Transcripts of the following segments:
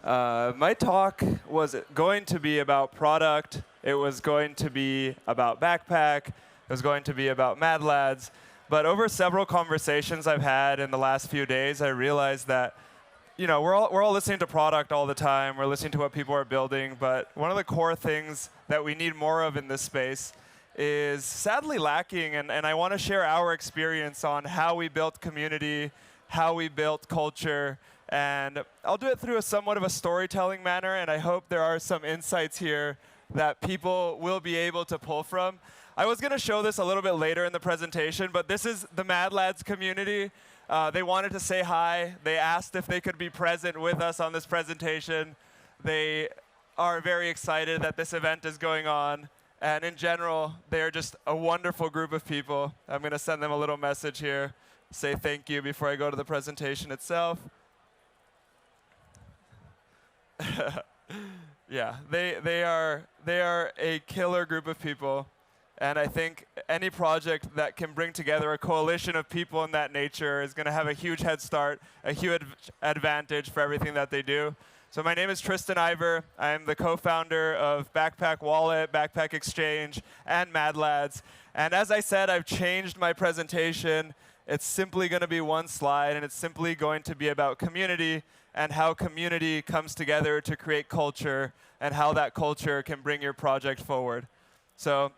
My talk was going to be about product. It was going to be about Backpack. It was going to be about Mad Lads. But over several conversations I've had in the last few days, I realized that we're all listening to product all the time. We're listening to what people are building. But one of the core things that we need more of in this space is sadly lacking. And I want to share our experience on how we built community, how we built culture. And I'll do it through a somewhat of a storytelling manner, and I hope there are some insights here that people will be able to pull from. I was going to show this a little bit later in the presentation, but this is the Mad Lads community. They wanted to say hi. They asked if they could be present with us on this presentation. They are very excited that this event is going on. And in general, they are just a wonderful group of people. I'm going to send them a little message here, say thank you before I go to the presentation itself. Yeah, they are a killer group of people, and I think any project that can bring together a coalition of people in that nature is going to have a huge head start, a huge advantage for everything that they do. So my name is Tristan. I'm the co-founder of Backpack Wallet, Backpack Exchange, and Mad Lads. And as I said, I've changed my presentation. It's simply going to be one slide, and it's simply going to be about community and how community comes together to create culture and how that culture can bring your project forward. So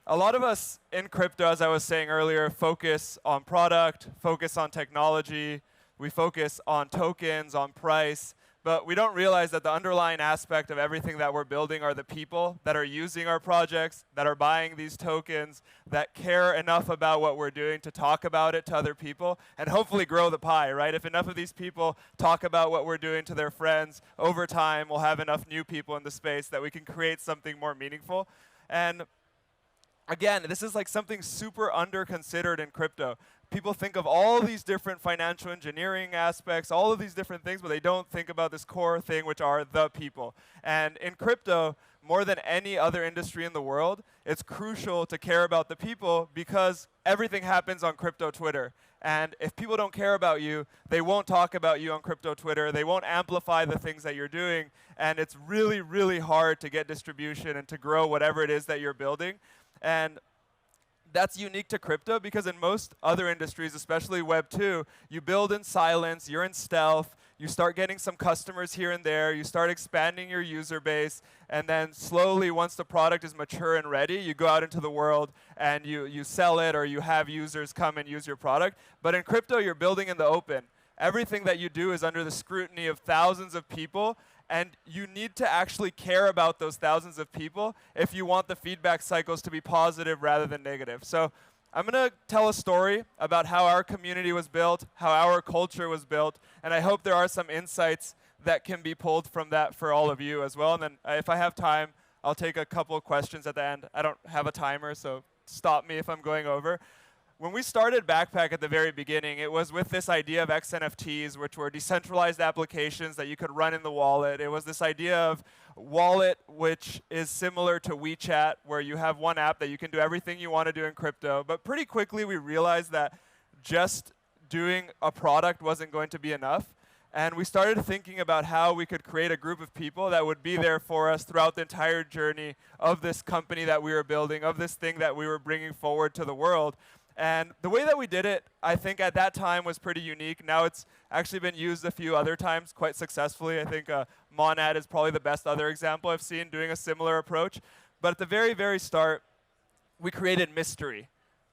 a lot of us in crypto, as I was saying earlier, focus on product, focus on technology. We focus on tokens, on price. But we don't realize that the underlying aspect of everything that we're building are the people that are using our projects, that are buying these tokens, that care enough about what we're doing to talk about it to other people, and hopefully grow the pie, right? If enough of these people talk about what we're doing to their friends, over time we'll have enough new people in the space that we can create something more meaningful. And again, this is like something super under-considered in crypto. People think of all these different financial engineering aspects, all of these different things, but they don't think about this core thing, which are the people. And in crypto, more than any other industry in the world, it's crucial to care about the people because everything happens on crypto Twitter. And if people don't care about you, they won't talk about you on crypto Twitter. They won't amplify the things that you're doing. And it's really, really hard to get distribution and to grow whatever it is that you're building. And that's unique to crypto because in most other industries, especially Web 2, you build in silence, you're in stealth, you start getting some customers here and there, you start expanding your user base, and then slowly, once the product is mature and ready, you go out into the world and you sell it or you have users come and use your product. But in crypto, you're building in the open. Everything that you do is under the scrutiny of thousands of people, and you need to actually care about those thousands of people if you want the feedback cycles to be positive rather than negative. So I'm going to tell a story about how our community was built, how our culture was built, and I hope there are some insights that can be pulled from that for all of you as well. And then if I have time, I'll take a couple of questions at the end. I don't have a timer, so stop me if I'm going over. When we started Backpack at the very beginning, it was with this idea of XNFTs, which were decentralized applications that you could run in the wallet. It was this idea of wallet, which is similar to WeChat, where you have one app that you can do everything you want to do in crypto. But pretty quickly, we realized that just doing a product wasn't going to be enough. And we started thinking about how we could create a group of people that would be there for us throughout the entire journey of this company that we were building, of this thing that we were bringing forward to the world. And the way that we did it, I think at that time was pretty unique. Now it's actually been used a few other times quite successfully. I think Monad is probably the best other example I've seen doing a similar approach. But at the very, very start, we created mystery.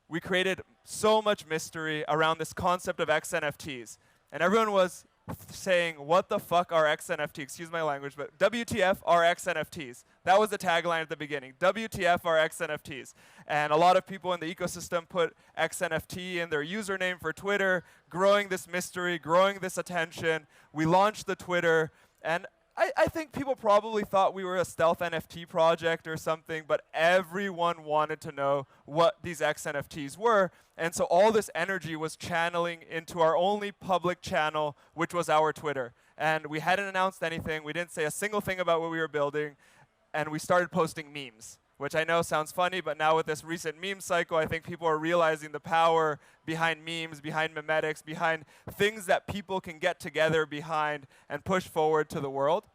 We created so much mystery around this concept of XNFTs. And everyone was saying, what the fuck are XNFTs? Excuse my language, but WTF are XNFTs? That was the tagline at the beginning. WTF are XNFTs? And a lot of people in the ecosystem put XNFT in their username for Twitter, growing this mystery, growing this attention. We launched the Twitter, and I think people probably thought we were a stealth NFT project or something, but everyone wanted to know what these XNFTs were. And so all this energy was channeling into our only public channel, which was our Twitter. And we hadn't announced anything. We didn't say a single thing about what we were building. And we started posting memes, which I know sounds funny, but now with this recent meme cycle, I think people are realizing the power behind memes, behind memetics, behind things that people can get together behind and push forward to the world.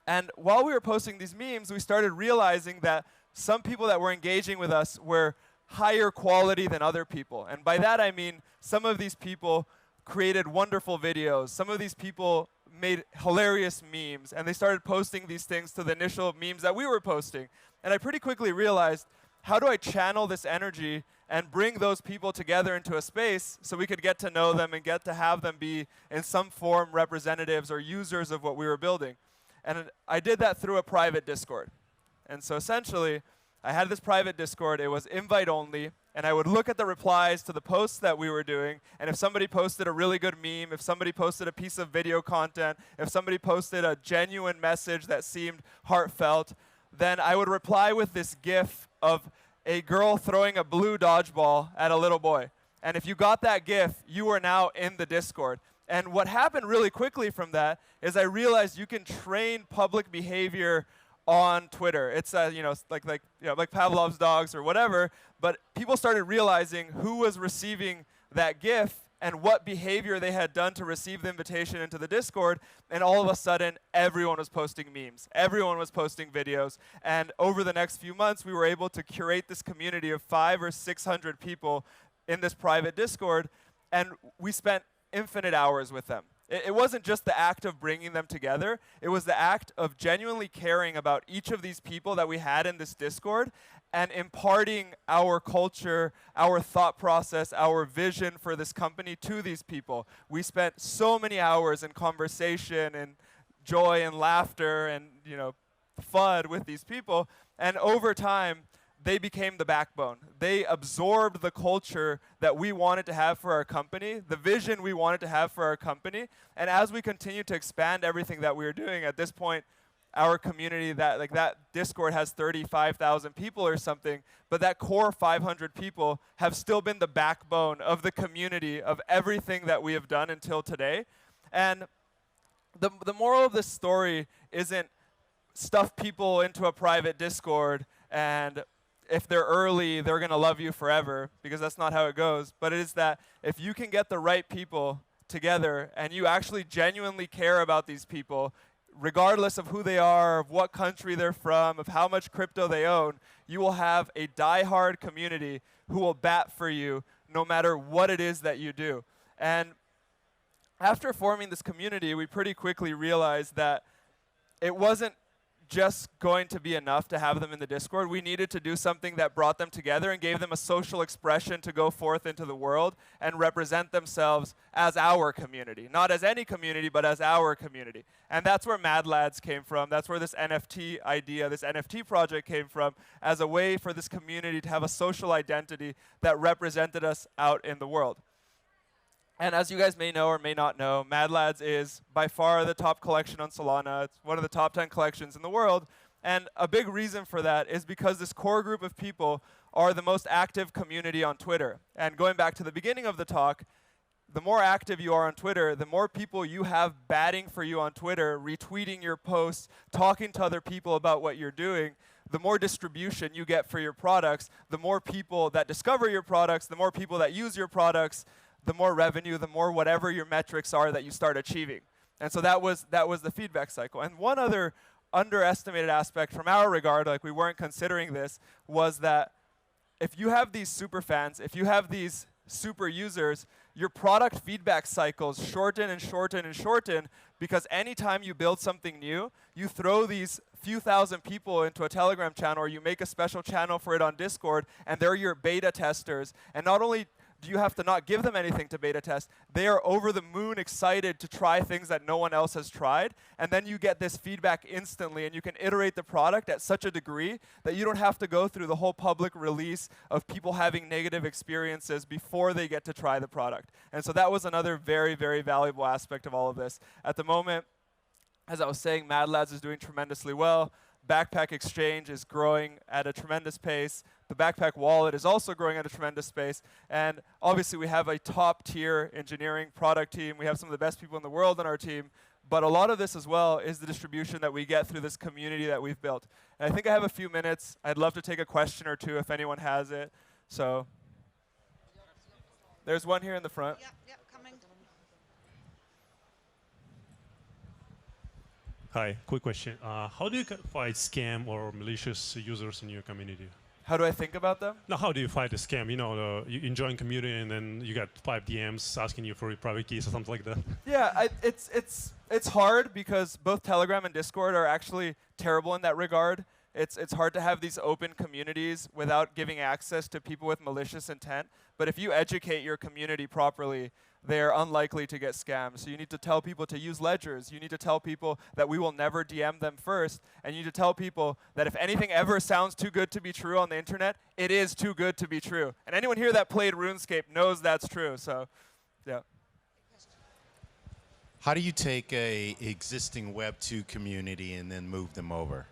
And while we were posting these memes, we started realizing that some people that were engaging with us were higher quality than other people. And by that I mean some of these people created wonderful videos. Some of these people made hilarious memes, and they started posting these things to the initial memes that we were posting. And I pretty quickly realized, how do I channel this energy and bring those people together into a space so we could get to know them and get to have them be, in some form, representatives or users of what we were building? And I did that through a private Discord. And so essentially, I had this private Discord. It was invite only. And I would look at the replies to the posts that we were doing. And if somebody posted a really good meme, if somebody posted a piece of video content, if somebody posted a genuine message that seemed heartfelt, then I would reply with this GIF of a girl throwing a blue dodgeball at a little boy. And if you got that GIF, you were now in the Discord. And what happened really quickly from that is I realized you can train public behavior on Twitter. It's like Pavlov's dogs or whatever. But people started realizing who was receiving that GIF and what behavior they had done to receive the invitation into the Discord. And all of a sudden, everyone was posting memes. Everyone was posting videos. And over the next few months, we were able to curate this community of 500 or 600 people in this private Discord. And we spent infinite hours with them. It wasn't just the act of bringing them together. It was the act of genuinely caring about each of these people that we had in this Discord and imparting our culture, our thought process, our vision for this company to these people. We spent so many hours in conversation and joy and laughter and fun with these people. And over time, they became the backbone. They absorbed the culture that we wanted to have for our company, the vision we wanted to have for our company. And as we continue to expand everything that we were doing, at this point, our community, that Discord has 35,000 people or something, but that core 500 people have still been the backbone of the community of everything that we have done until today. And the moral of this story isn't stuff people into a private Discord and if they're early, they're going to love you forever, because that's not how it goes. But it is that if you can get the right people together and you actually genuinely care about these people, regardless of who they are, of what country they're from, of how much crypto they own, you will have a die-hard community who will bat for you no matter what it is that you do. And after forming this community, we pretty quickly realized that it wasn't just going to be enough to have them in the Discord. We needed to do something that brought them together and gave them a social expression to go forth into the world and represent themselves as our community. Not as any community, but as our community. And that's where Mad Lads came from. That's where this NFT idea, this NFT project came from, as a way for this community to have a social identity that represented us out in the world. And as you guys may know or may not know, Mad Lads is by far the top collection on Solana. It's one of the top 10 collections in the world. And a big reason for that is because this core group of people are the most active community on Twitter. And going back to the beginning of the talk, the more active you are on Twitter, the more people you have batting for you on Twitter, retweeting your posts, talking to other people about what you're doing, the more distribution you get for your products, the more people that discover your products, the more people that use your products, the more revenue, the more whatever your metrics are that you start achieving. And so that was the feedback cycle. And one other underestimated aspect from our regard, like we weren't considering this, was that if you have these super fans, if you have these super users, your product feedback cycles shorten and shorten and shorten, because anytime you build something new, you throw these few thousand people into a Telegram channel, or you make a special channel for it on Discord, and they're your beta testers. And not only do you have to not give them anything to beta test, they are over the moon excited to try things that no one else has tried. And then you get this feedback instantly, and you can iterate the product at such a degree that you don't have to go through the whole public release of people having negative experiences before they get to try the product. And so that was another very, very valuable aspect of all of this. At the moment, as I was saying, Mad Lads is doing tremendously well. Backpack Exchange is growing at a tremendous pace. The Backpack Wallet is also growing at a tremendous pace. And obviously, we have a top-tier engineering product team. We have some of the best people in the world on our team. But a lot of this as well is the distribution that we get through this community that we've built. And I think I have a few minutes. I'd love to take a question or two if anyone has it. So there's one here in the front. Yeah, coming. Hi, quick question. How do you fight scam or malicious users in your community? How do I think about them? Now, how do you fight a scam? You know, you join community and then you got 5 DMs asking you for your private keys or something like that. Yeah, it's hard because both Telegram and Discord are actually terrible in that regard. It's hard to have these open communities without giving access to people with malicious intent. But if you educate your community properly, they're unlikely to get scammed. So you need to tell people to use ledgers. You need to tell people that we will never DM them first. And you need to tell people that if anything ever sounds too good to be true on the internet, it is too good to be true. And anyone here that played RuneScape knows that's true. So, yeah. How do you take a existing Web 2 community and then move them over?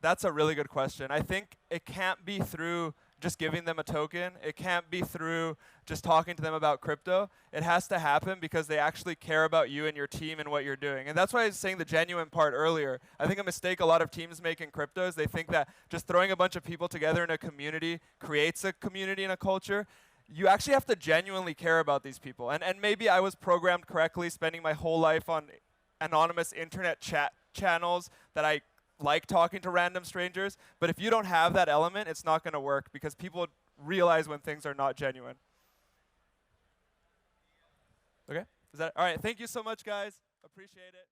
That's a really good question. I think it can't be through just giving them a token. It can't be through just talking to them about crypto. It has to happen because they actually care about you and your team and what you're doing. And that's why I was saying the genuine part earlier. I think a mistake a lot of teams make in crypto is they think that just throwing a bunch of people together in a community creates a community and a culture. You actually have to genuinely care about these people. And maybe I was programmed correctly, spending my whole life on anonymous internet chat channels that I like talking to random strangers, but if you don't have that element, it's not going to work because people realize when things are not genuine. Okay? Is that all right? Thank you so much, guys. Appreciate it.